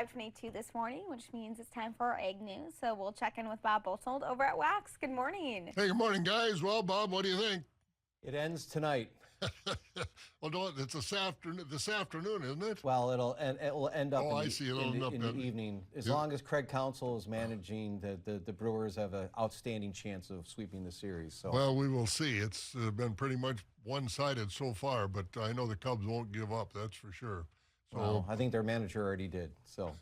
5:22 this morning, which means it's time for our egg news. So we'll check in with Bob Bosold over at Wax. Good morning. Hey, good morning, guys. Well, Bob, what do you think? It ends tonight. Well, it's this afternoon, isn't it? Well, it'll end up in the evening. As long as Craig Counsell is managing, the Brewers have an outstanding chance of sweeping the series. So. Well, we will see. It's been pretty much one-sided so far, but I know the Cubs won't give up, that's for sure. So, well, I think their manager already did. So,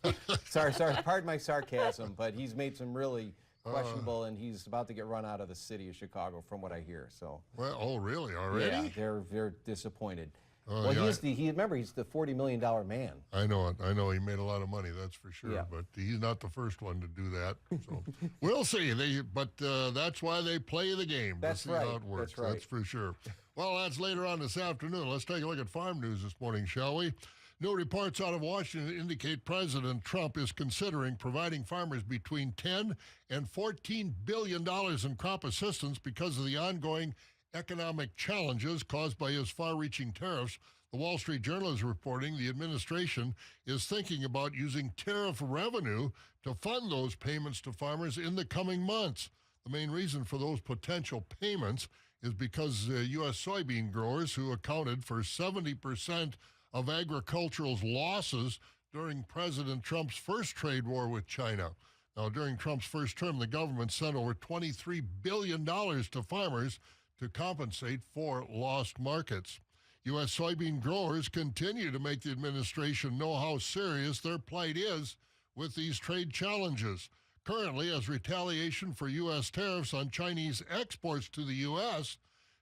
sorry, pardon my sarcasm, but he's made some really questionable, and he's about to get run out of the city of Chicago, from what I hear. So. Well, oh, really? Already? Yeah, they're disappointed. Oh, well, yeah. Remember, he's the $40 million man. I know it. I know he made a lot of money, that's for sure. Yeah. But he's not the first one to do that. So we'll see. That's why they play the game. That's to see right. how it works. That's right. That's for sure. Well, that's later on this afternoon. Let's take a look at farm news this morning, shall we? New reports out of Washington indicate President Trump is considering providing farmers between $10 and $14 billion in crop assistance because of the ongoing economic challenges caused by his far-reaching tariffs. The Wall Street Journal is reporting the administration is thinking about using tariff revenue to fund those payments to farmers in the coming months. The main reason for those potential payments is because U.S. soybean growers, who accounted for 70% of agricultural's losses during President Trump's first trade war with China. Now, during Trump's first term, the government sent over $23 billion to farmers to compensate for lost markets. U.S. soybean growers continue to make the administration know how serious their plight is with these trade challenges. Currently, as retaliation for U.S. tariffs on Chinese exports to the U.S.,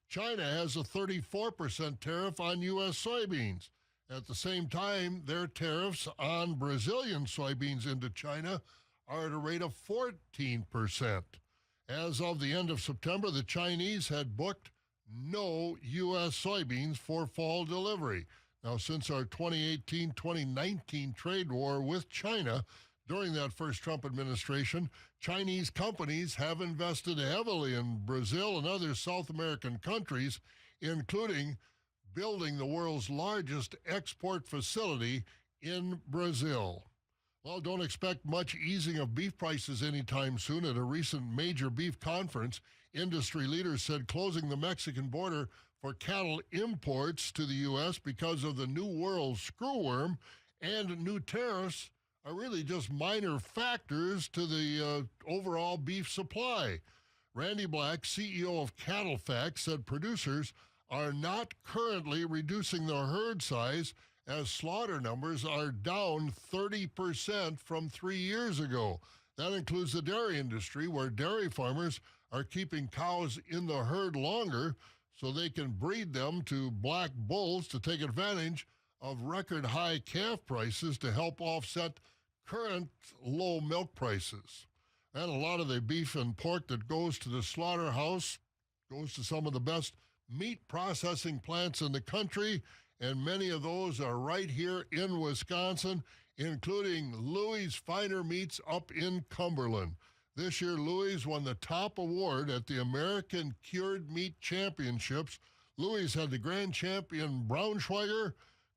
China has a 34% tariff on U.S. soybeans. At the same time, their tariffs on Brazilian soybeans into China are at a rate of 14%. As of the end of September, the Chinese had booked no U.S. soybeans for fall delivery. Now, since our 2018-2019 trade war with China, during that first Trump administration, Chinese companies have invested heavily in Brazil and other South American countries, including building the world's largest export facility in Brazil. Well, don't expect much easing of beef prices anytime soon. At a recent major beef conference, industry leaders said closing the Mexican border for cattle imports to the U.S. because of the New World screwworm and new tariffs are really just minor factors to the overall beef supply. Randy Black, CEO of Cattle Facts, said producers are not currently reducing their herd size as slaughter numbers are down 30% from 3 years ago. That includes the dairy industry, where dairy farmers are keeping cows in the herd longer so they can breed them to black bulls to take advantage of record high calf prices to help offset current low milk prices. And a lot of the beef and pork that goes to the slaughterhouse goes to some of the best meat processing plants in the country, and many of those are right here in Wisconsin, including Louie's Finer Meats up in Cumberland. This year, Louie's won the top award at the American Cured Meat Championships. Louie's had the grand champion Braunschweiger,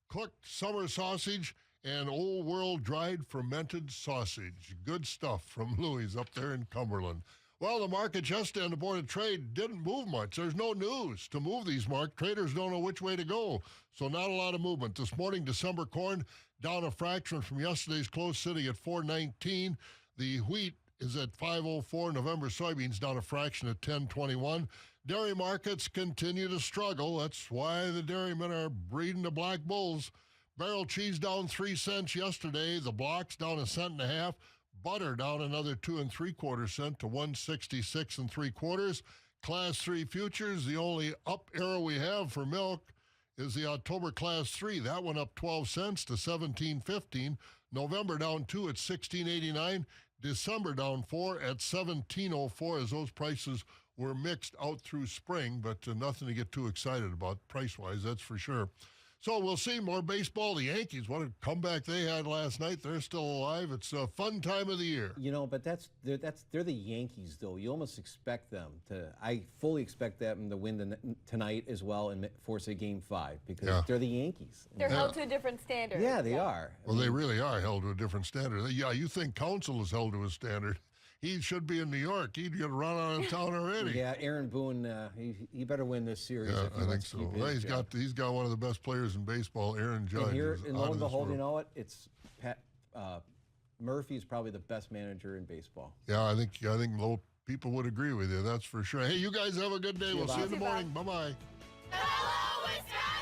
cooked summer sausage, and Old World dried fermented sausage. Good stuff from Louie's up there in Cumberland. Well, the market yesterday on the Board of Trade didn't move much. There's no news to move these markets. Traders don't know which way to go, so not a lot of movement. This morning, December corn down a fraction from yesterday's close, sitting at $4.19. The wheat is at $5.04. November soybeans down a fraction at $10.21. Dairy markets continue to struggle. That's why the dairymen are breeding the black bulls. Barrel cheese down 3 cents yesterday. The blocks down 1.5 cents. Butter down another 2 3/4 cents to 166 3/4. Class 3 futures, the only up arrow we have for milk is the October Class 3. That one up 12 cents to 17.15. November down 2 at 16.89. December down 4 at 17.04, as those prices were mixed out through spring, but nothing to get too excited about price-wise, that's for sure. So we'll see more baseball. The Yankees, what a comeback they had last night. They're still alive. It's a fun time of the year. You know, but they're the Yankees, though. You almost expect them to. I fully expect them to win tonight as well and force a Game 5 because they're the Yankees. They're held to a different standard. Yeah, they are. Well, they really are held to a different standard. Yeah, you think Counsell is held to a standard. He should be in New York. He'd get run out of town already. Yeah, Aaron Boone, he better win this series. Yeah, if he I think wants to so. keep his Well, job. he's got one of the best players in baseball, Aaron Judge. And here, is and out lo of and this behold, you world. know what? It's Murphy's probably the best manager in baseball. Yeah, I think people would agree with you. That's for sure. Hey, you guys have a good day. We'll see you in the morning. Bye-bye. Hello, Wisconsin!